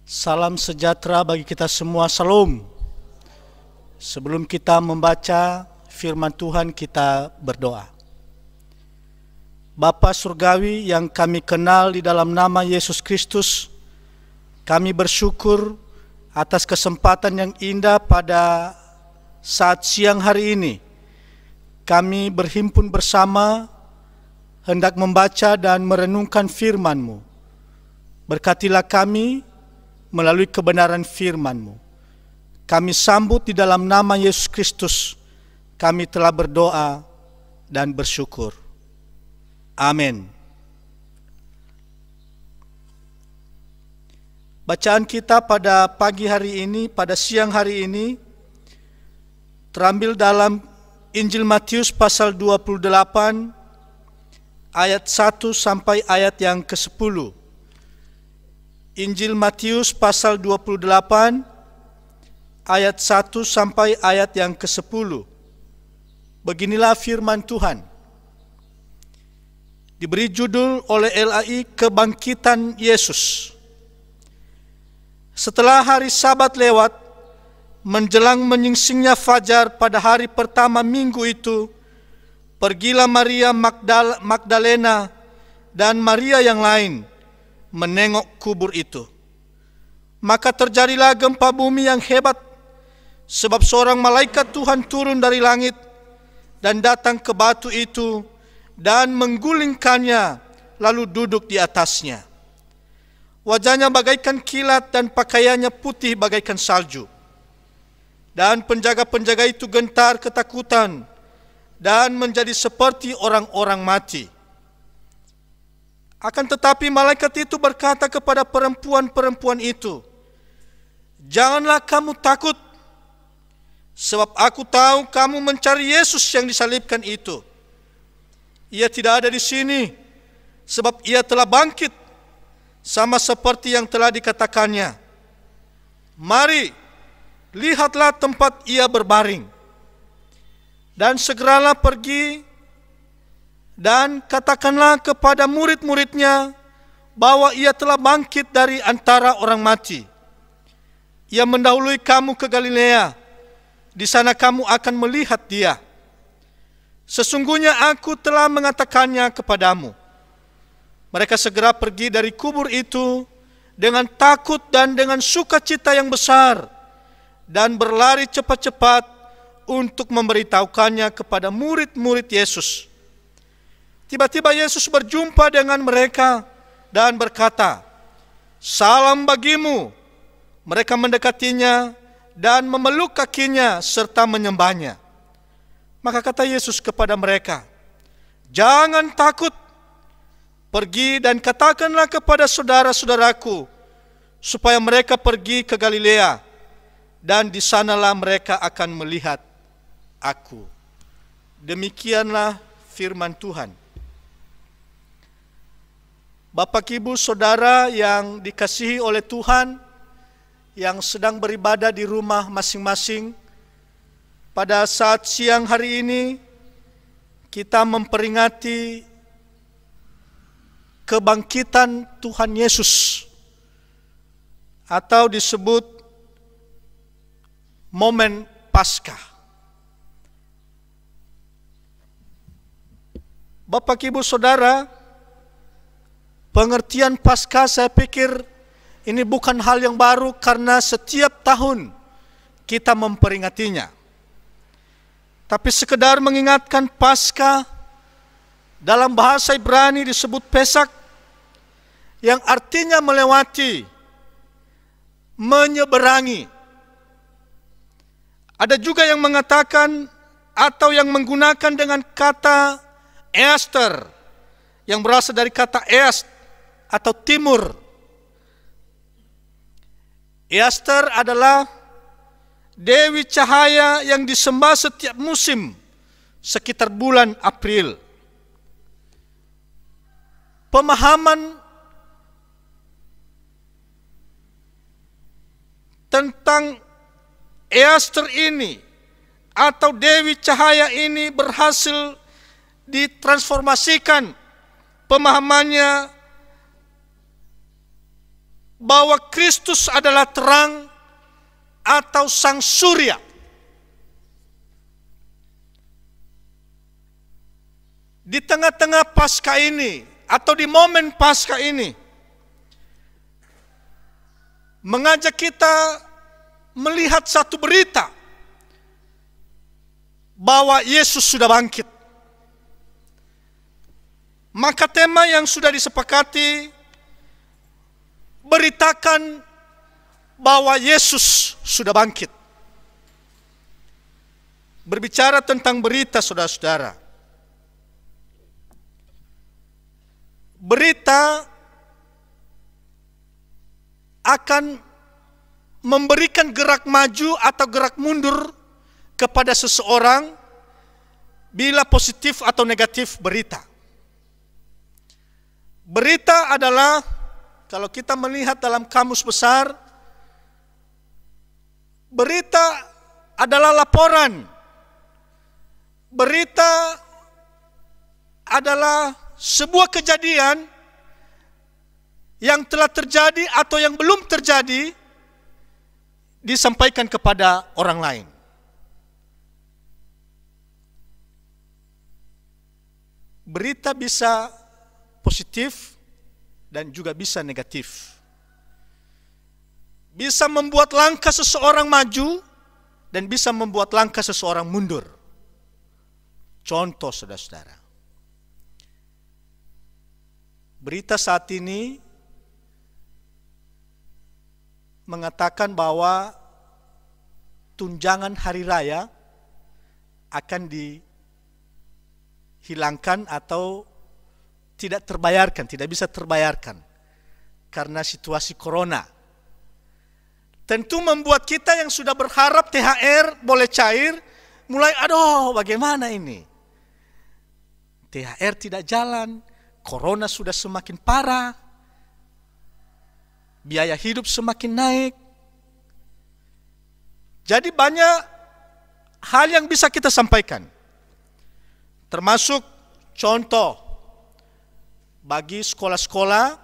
Salam sejahtera bagi kita semua, salam. Sebelum kita membaca firman Tuhan, kita berdoa. Bapa Surgawi yang kami kenal di dalam nama Yesus Kristus, kami bersyukur atas kesempatan yang indah pada saat siang hari ini. Kami berhimpun bersama, hendak membaca dan merenungkan firman-Mu. Berkatilah kami melalui kebenaran firman-Mu. Kami sambut di dalam nama Yesus Kristus. Kami telah berdoa dan bersyukur. Amin. Bacaan kita pada pagi hari ini, pada siang hari ini, terambil dalam Injil Matius pasal 28, ayat 1 sampai ayat yang ke-10. Injil Matius pasal 28 ayat 1 sampai ayat yang ke-10. Beginilah firman Tuhan. Diberi judul oleh LAI Kebangkitan Yesus. Setelah hari Sabat lewat, menjelang menyingsingnya fajar pada hari pertama minggu itu, pergilah Maria Magdalena dan Maria yang lain menengok kubur itu. Maka terjadilah gempa bumi yang hebat, sebab seorang malaikat Tuhan turun dari langit dan datang ke batu itu dan menggulingkannya, lalu duduk di atasnya. Wajahnya bagaikan kilat dan pakaiannya putih bagaikan salju. Dan penjaga-penjaga itu gentar ketakutan dan menjadi seperti orang-orang mati. Akan tetapi malaikat itu berkata kepada perempuan-perempuan itu, "Janganlah kamu takut, sebab aku tahu kamu mencari Yesus yang disalibkan itu. Ia tidak ada di sini, sebab ia telah bangkit, sama seperti yang telah dikatakannya. Mari, lihatlah tempat ia berbaring. Dan segeralah pergi dan katakanlah kepada murid-muridnya bahwa ia telah bangkit dari antara orang mati. Ia mendahului kamu ke Galilea, di sana kamu akan melihat dia. Sesungguhnya aku telah mengatakannya kepadamu." Mereka segera pergi dari kubur itu dengan takut dan dengan sukacita yang besar, dan berlari cepat-cepat untuk memberitahukannya kepada murid-murid Yesus. Tiba-tiba Yesus berjumpa dengan mereka dan berkata, "Salam bagimu." Mereka mendekatinya dan memeluk kakinya serta menyembahnya. Maka kata Yesus kepada mereka, "Jangan takut. Pergi dan katakanlah kepada saudara-saudaraku supaya mereka pergi ke Galilea, dan di sanalah mereka akan melihat aku." Demikianlah firman Tuhan. Bapak, Ibu, Saudara yang dikasihi oleh Tuhan, yang sedang beribadah di rumah masing-masing, pada saat siang hari ini kita memperingati kebangkitan Tuhan Yesus, atau disebut momen Paskah. Bapak, Ibu, Saudara, pengertian Paskah saya pikir ini bukan hal yang baru, karena setiap tahun kita memperingatinya. Tapi sekedar mengingatkan, Paskah dalam bahasa Ibrani disebut Pesak, yang artinya melewati, menyeberangi. Ada juga yang mengatakan atau yang menggunakan dengan kata Easter, yang berasal dari kata East atau timur. Easter adalah dewi cahaya yang disembah setiap musim sekitar bulan April. Pemahaman tentang Easter ini atau dewi cahaya ini berhasil ditransformasikan pemahamannya bahwa Kristus adalah terang atau sang surya. Di tengah-tengah Paskah ini atau di momen Paskah ini mengajak kita melihat satu berita bahwa Yesus sudah bangkit. Maka tema yang sudah disepakati beritakan bahwa Yesus sudah bangkit. Berbicara tentang berita, saudara-saudara. Berita akan memberikan gerak maju atau gerak mundur kepada seseorang bila positif atau negatif berita. Berita adalah, kalau kita melihat dalam kamus besar, berita adalah laporan. Berita adalah sebuah kejadian yang telah terjadi atau yang belum terjadi disampaikan kepada orang lain. Berita bisa positif dan juga bisa negatif. Bisa membuat langkah seseorang maju dan bisa membuat langkah seseorang mundur. Contoh, saudara-saudara. Berita saat ini mengatakan bahwa tunjangan hari raya akan dihilangkan atau tidak terbayarkan, tidak bisa terbayarkan karena situasi corona. Tentu membuat kita yang sudah berharap THR boleh cair, mulai aduh bagaimana ini? THR tidak jalan, corona sudah semakin parah, biaya hidup semakin naik. Jadi banyak hal yang bisa kita sampaikan. Termasuk contoh bagi sekolah-sekolah,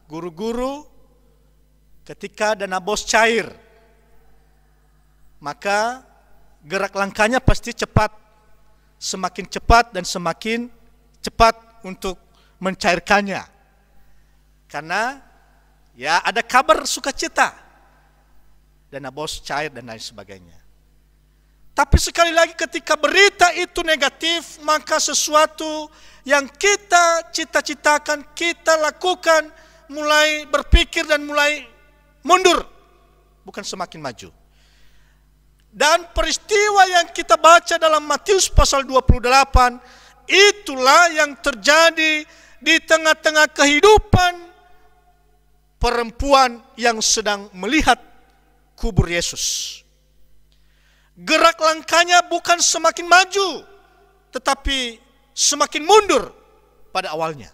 guru-guru, ketika dana BOS cair, maka gerak langkahnya pasti cepat, semakin cepat dan semakin cepat untuk mencairkannya. Karena ya ada kabar sukacita, dana BOS cair dan lain sebagainya. Tapi sekali lagi ketika berita itu negatif, maka sesuatu yang kita cita-citakan, kita lakukan, mulai berpikir dan mulai mundur, bukan semakin maju. Dan peristiwa yang kita baca dalam Matius pasal 28, itulah yang terjadi di tengah-tengah kehidupan perempuan yang sedang melihat kubur Yesus. Gerak langkahnya bukan semakin maju, tetapi semakin mundur pada awalnya.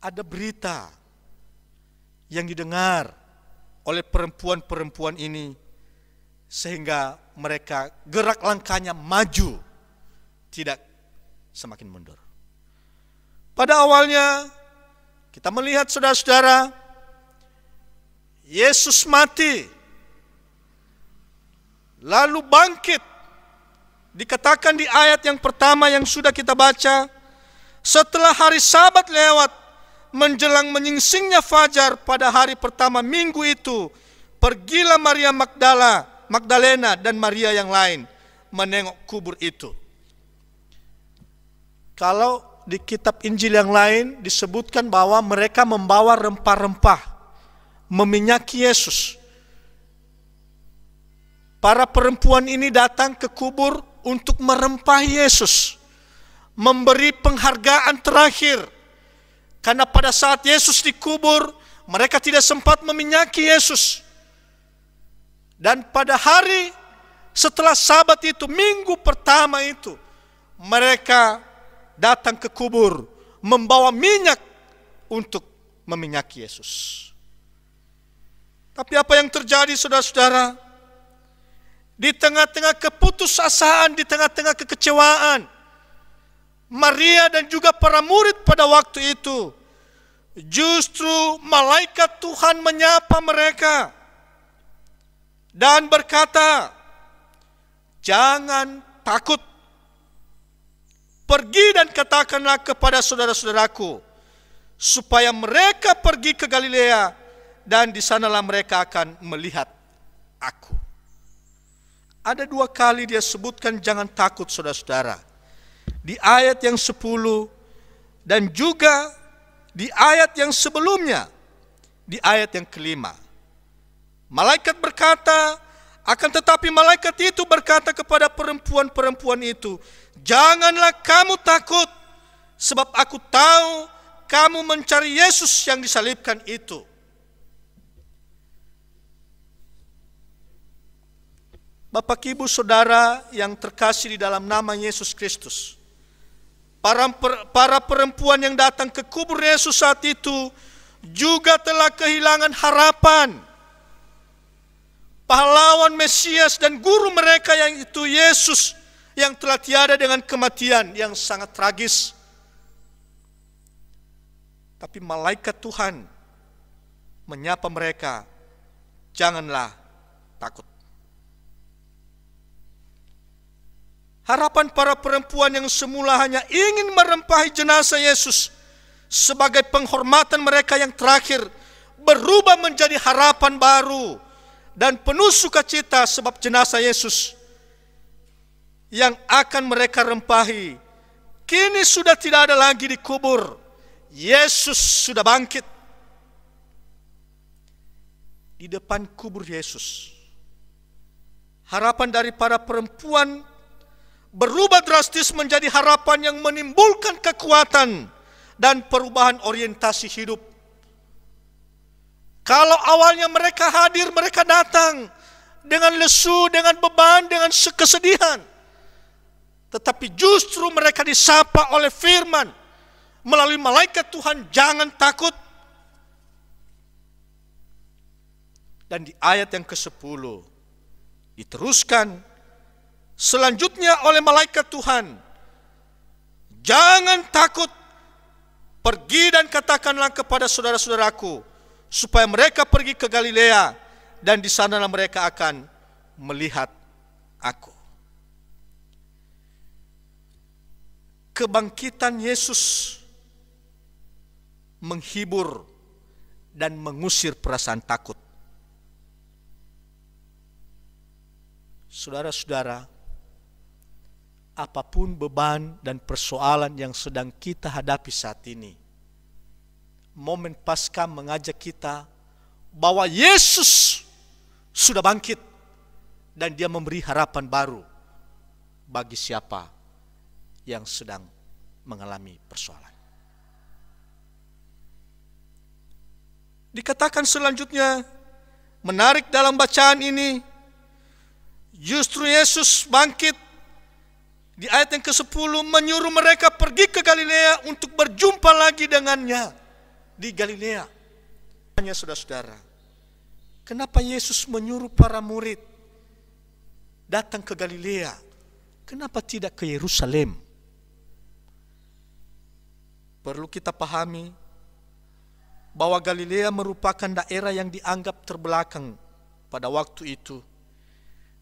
Ada berita yang didengar oleh perempuan-perempuan ini, sehingga mereka gerak langkahnya maju, tidak semakin mundur. Pada awalnya kita melihat saudara-saudara, Yesus mati, lalu bangkit. Dikatakan di ayat yang pertama yang sudah kita baca, setelah hari Sabat lewat, menjelang menyingsingnya fajar pada hari pertama minggu itu, pergilah Maria Magdalena dan Maria yang lain menengok kubur itu. Kalau di kitab Injil yang lain disebutkan bahwa mereka membawa rempah-rempah, meminyaki Yesus. Para perempuan ini datang ke kubur untuk merempah Yesus, memberi penghargaan terakhir. Karena pada saat Yesus dikubur, mereka tidak sempat meminyaki Yesus. Dan pada hari setelah Sabat itu, minggu pertama itu, mereka datang ke kubur, membawa minyak untuk meminyaki Yesus. Tapi apa yang terjadi, saudara-saudara? Di tengah-tengah keputusasaan, di tengah-tengah kekecewaan, Maria dan juga para murid pada waktu itu Justru malaikat Tuhan menyapa mereka dan berkata, "Jangan takut. Pergi dan katakanlah kepada saudara-saudaraku, supaya mereka pergi ke Galilea, dan di sanalah mereka akan melihat aku." Ada 2 kali dia sebutkan jangan takut, saudara-saudara. Di ayat yang 10 dan juga di ayat yang sebelumnya, di ayat yang ke-5. Malaikat berkata, akan tetapi malaikat itu berkata kepada perempuan-perempuan itu, "Janganlah kamu takut, sebab aku tahu kamu mencari Yesus yang disalibkan itu." Bapak, Ibu, Saudara yang terkasih di dalam nama Yesus Kristus, para perempuan yang datang ke kubur Yesus saat itu juga telah kehilangan harapan. Pahlawan Mesias dan guru mereka yang itu Yesus, yang telah tiada dengan kematian yang sangat tragis. Tapi malaikat Tuhan menyapa mereka, "Janganlah takut." Harapan para perempuan yang semula hanya ingin merempahi jenazah Yesus sebagai penghormatan mereka yang terakhir, berubah menjadi harapan baru dan penuh sukacita, sebab jenazah Yesus yang akan mereka rempahi kini sudah tidak ada lagi di kubur. Yesus sudah bangkit. Di depan kubur Yesus, harapan dari para perempuan berubah drastis menjadi harapan yang menimbulkan kekuatan dan perubahan orientasi hidup. Kalau awalnya mereka hadir, mereka datang dengan lesu, dengan beban, dengan kesedihan. Tetapi justru mereka disapa oleh firman melalui malaikat Tuhan, "Jangan takut." Dan di ayat yang ke-10 diteruskan selanjutnya oleh malaikat Tuhan, "Jangan takut, pergi dan katakanlah kepada saudara-saudaraku, supaya mereka pergi ke Galilea, dan di sanalah mereka akan melihat aku." Kebangkitan Yesus menghibur dan mengusir perasaan takut. Saudara-saudara, apapun beban dan persoalan yang sedang kita hadapi saat ini, momen Paskah mengajak kita bahwa Yesus sudah bangkit dan Dia memberi harapan baru bagi siapa yang sedang mengalami persoalan. Dikatakan selanjutnya, menarik dalam bacaan ini, justru Yesus bangkit di ayat yang ke-10 menyuruh mereka pergi ke Galilea untuk berjumpa lagi dengannya di Galilea. Hanya saudara-saudara, kenapa Yesus menyuruh para murid datang ke Galilea? Kenapa tidak ke Yerusalem? Perlu kita pahami bahwa Galilea merupakan daerah yang dianggap terbelakang pada waktu itu,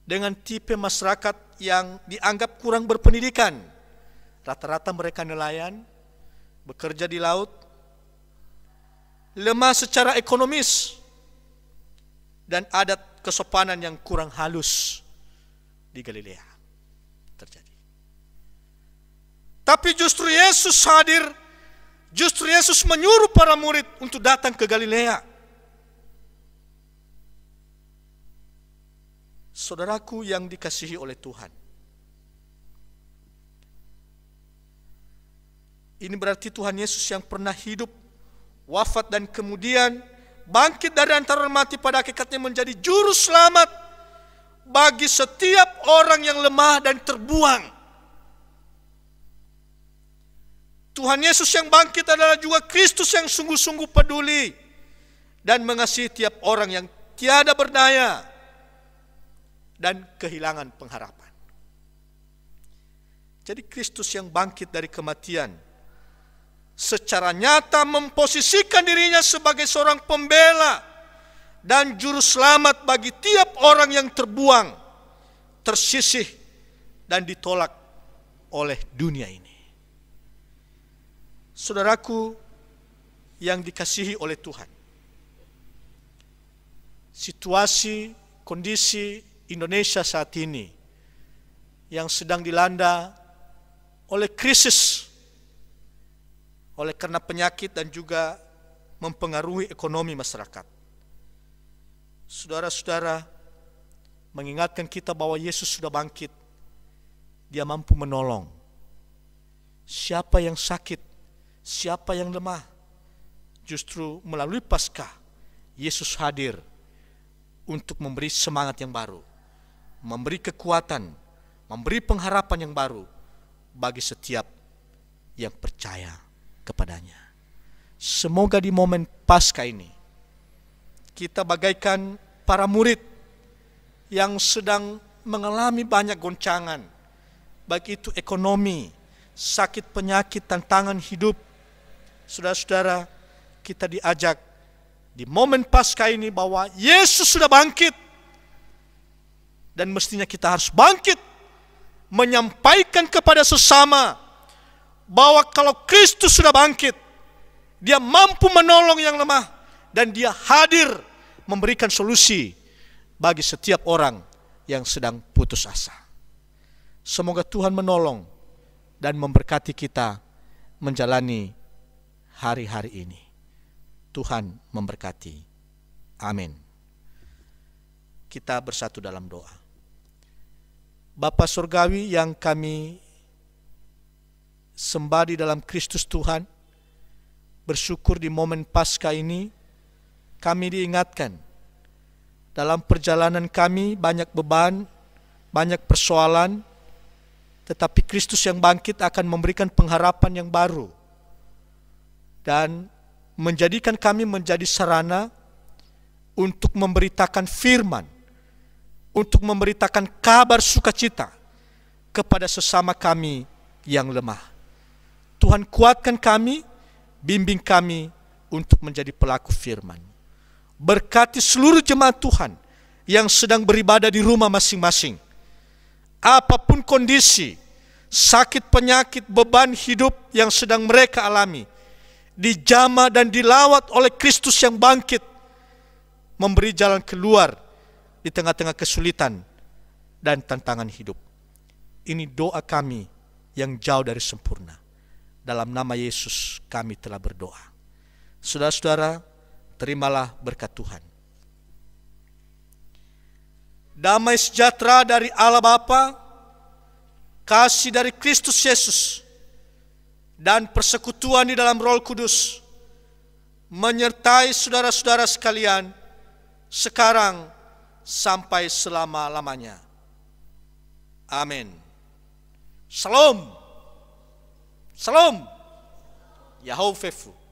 dengan tipe masyarakat yang dianggap kurang berpendidikan. Rata-rata mereka nelayan, bekerja di laut, lemah secara ekonomis, dan adat kesopanan yang kurang halus di Galilea terjadi. Tapi justru Yesus hadir, justru Yesus menyuruh para murid untuk datang ke Galilea. Saudaraku yang dikasihi oleh Tuhan, ini berarti Tuhan Yesus yang pernah hidup, wafat, dan kemudian bangkit dari antara orang mati, pada hakikatnya menjadi juru selamat bagi setiap orang yang lemah dan terbuang. Tuhan Yesus yang bangkit adalah juga Kristus yang sungguh-sungguh peduli dan mengasihi tiap orang yang tiada berdaya dan kehilangan pengharapan. Jadi Kristus yang bangkit dari kematian secara nyata memposisikan dirinya sebagai seorang pembela dan juru selamat bagi tiap orang yang terbuang, tersisih, dan ditolak oleh dunia ini. Saudaraku yang dikasihi oleh Tuhan, situasi, kondisi Indonesia saat ini yang sedang dilanda oleh krisis, oleh karena penyakit dan juga mempengaruhi ekonomi masyarakat. Saudara-saudara, mengingatkan kita bahwa Yesus sudah bangkit. Dia mampu menolong. Siapa yang sakit, siapa yang lemah, justru melalui Paskah, Yesus hadir untuk memberi semangat yang baru, memberi kekuatan, memberi pengharapan yang baru bagi setiap yang percaya kepadanya. Semoga di momen Paskah ini kita bagaikan para murid yang sedang mengalami banyak goncangan, baik itu ekonomi, sakit, penyakit, tantangan hidup. Saudara-saudara, kita diajak di momen Paskah ini bahwa Yesus sudah bangkit, dan mestinya kita harus bangkit menyampaikan kepada sesama bahwa kalau Kristus sudah bangkit, Dia mampu menolong yang lemah, dan Dia hadir memberikan solusi bagi setiap orang yang sedang putus asa. Semoga Tuhan menolong dan memberkati kita menjalani hari-hari ini. Tuhan memberkati. Amin. Kita bersatu dalam doa. Bapa Surgawi yang kami sembah di dalam Kristus Tuhan, bersyukur di momen Paskah ini kami diingatkan dalam perjalanan kami banyak beban, banyak persoalan, tetapi Kristus yang bangkit akan memberikan pengharapan yang baru dan menjadikan kami menjadi sarana untuk memberitakan firman, untuk memberitakan kabar sukacita kepada sesama kami yang lemah. Tuhan kuatkan kami, bimbing kami untuk menjadi pelaku firman. Berkati seluruh jemaat Tuhan yang sedang beribadah di rumah masing-masing. Apapun kondisi, sakit, penyakit, beban hidup yang sedang mereka alami, dijamah dan dilawat oleh Kristus yang bangkit, memberi jalan keluar di tengah-tengah kesulitan dan tantangan hidup. Ini doa kami yang jauh dari sempurna. Dalam nama Yesus kami telah berdoa. Saudara-saudara, terimalah berkat Tuhan. Damai sejahtera dari Allah Bapa, kasih dari Kristus Yesus, dan persekutuan di dalam Roh Kudus menyertai saudara-saudara sekalian sekarang sampai selama-lamanya. Amin. Shalom. Shalom. Yahovah.